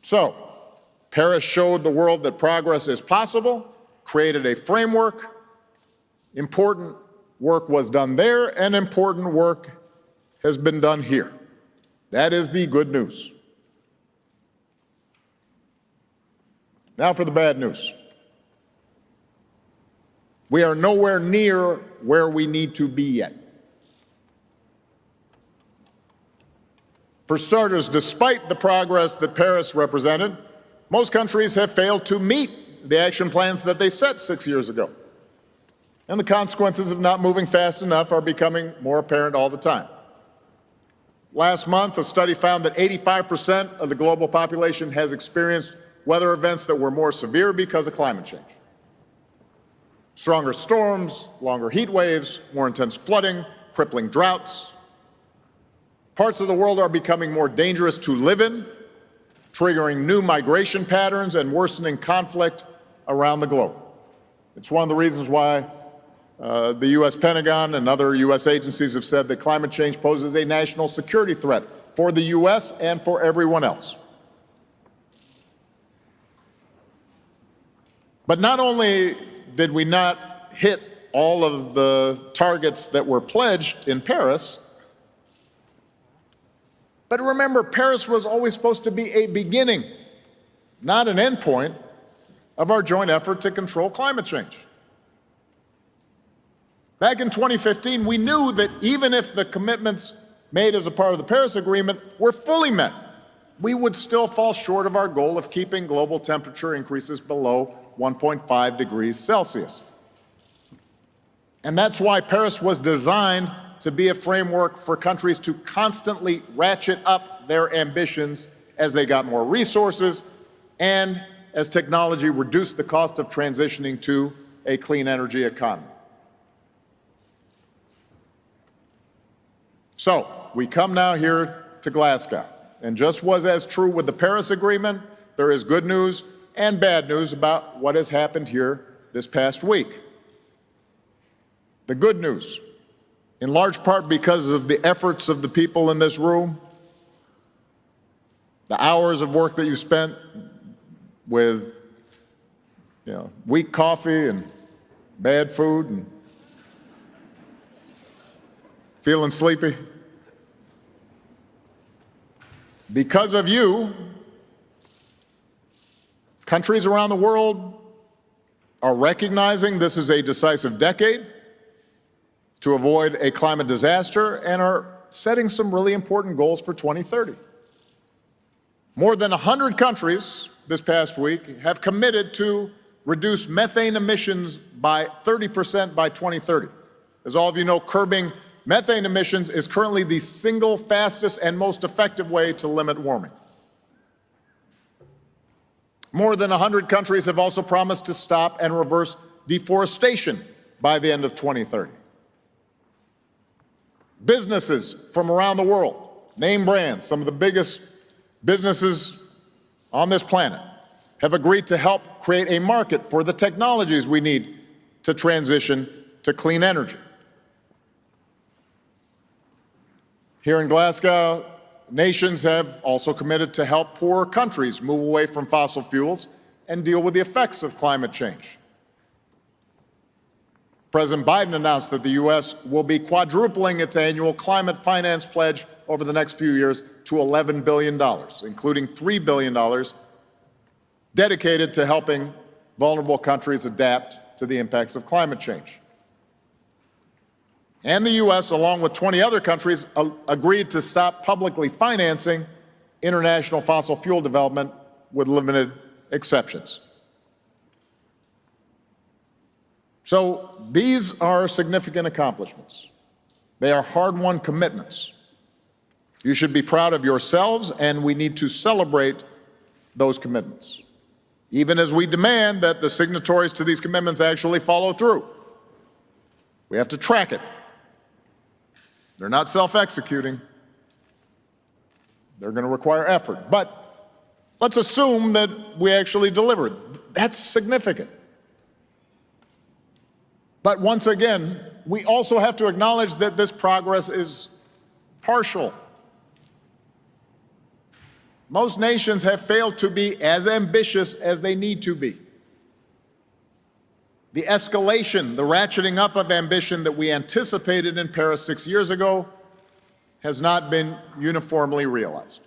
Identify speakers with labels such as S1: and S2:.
S1: So, Paris showed the world that progress is possible, created a framework. Important work was done there, and important work has been done here. That is the good news. Now for the bad news. We are nowhere near where we need to be yet. For starters, despite the progress that Paris represented, most countries have failed to meet the action plans that they set 6 years ago. And the consequences of not moving fast enough are becoming more apparent all the time. Last month, a study found that 85% of the global population has experienced weather events that were more severe because of climate change. Stronger storms, longer heat waves, more intense flooding, crippling droughts. Parts of the world are becoming more dangerous to live in, triggering new migration patterns and worsening conflict around the globe. It's one of the reasons why the U.S. Pentagon and other U.S. agencies have said that climate change poses a national security threat for the U.S. and for everyone else. But not only did we not hit all of the targets that were pledged in Paris, but remember, Paris was always supposed to be a beginning, not an endpoint, of our joint effort to control climate change. Back in 2015, we knew that even if the commitments made as a part of the Paris Agreement were fully met, we would still fall short of our goal of keeping global temperature increases below 1.5 degrees Celsius. And that's why Paris was designed to be a framework for countries to constantly ratchet up their ambitions as they got more resources and as technology reduced the cost of transitioning to a clean energy economy. So, we come now here to Glasgow, and just as true with the Paris Agreement, there is good news and bad news about what has happened here this past week. The good news, in large part because of the efforts of the people in this room, the hours of work that you spent with weak coffee and bad food and feeling sleepy. Because of you, countries around the world are recognizing this is a decisive decade to avoid a climate disaster and are setting some really important goals for 2030. More than 100 countries this past week have committed to reduce methane emissions by 30% by 2030. As all of you know, curbing methane emissions is currently the single fastest and most effective way to limit warming. More than 100 countries have also promised to stop and reverse deforestation by the end of 2030. Businesses from around the world, name brands, some of the biggest businesses on this planet, have agreed to help create a market for the technologies we need to transition to clean energy. Here in Glasgow, nations have also committed to help poorer countries move away from fossil fuels and deal with the effects of climate change. President Biden announced that the U.S. will be quadrupling its annual climate finance pledge over the next few years to $11 billion, including $3 billion dedicated to helping vulnerable countries adapt to the impacts of climate change. And the U.S., along with 20 other countries, agreed to stop publicly financing international fossil fuel development with limited exceptions. So these are significant accomplishments. They are hard-won commitments. You should be proud of yourselves, and we need to celebrate those commitments, even as we demand that the signatories to these commitments actually follow through. We have to track it. They're not self-executing. They're going to require effort. But let's assume that we actually delivered. That's significant. But once again, we also have to acknowledge that this progress is partial. Most nations have failed to be as ambitious as they need to be. The escalation, the ratcheting up of ambition that we anticipated in Paris 6 years ago has not been uniformly realized.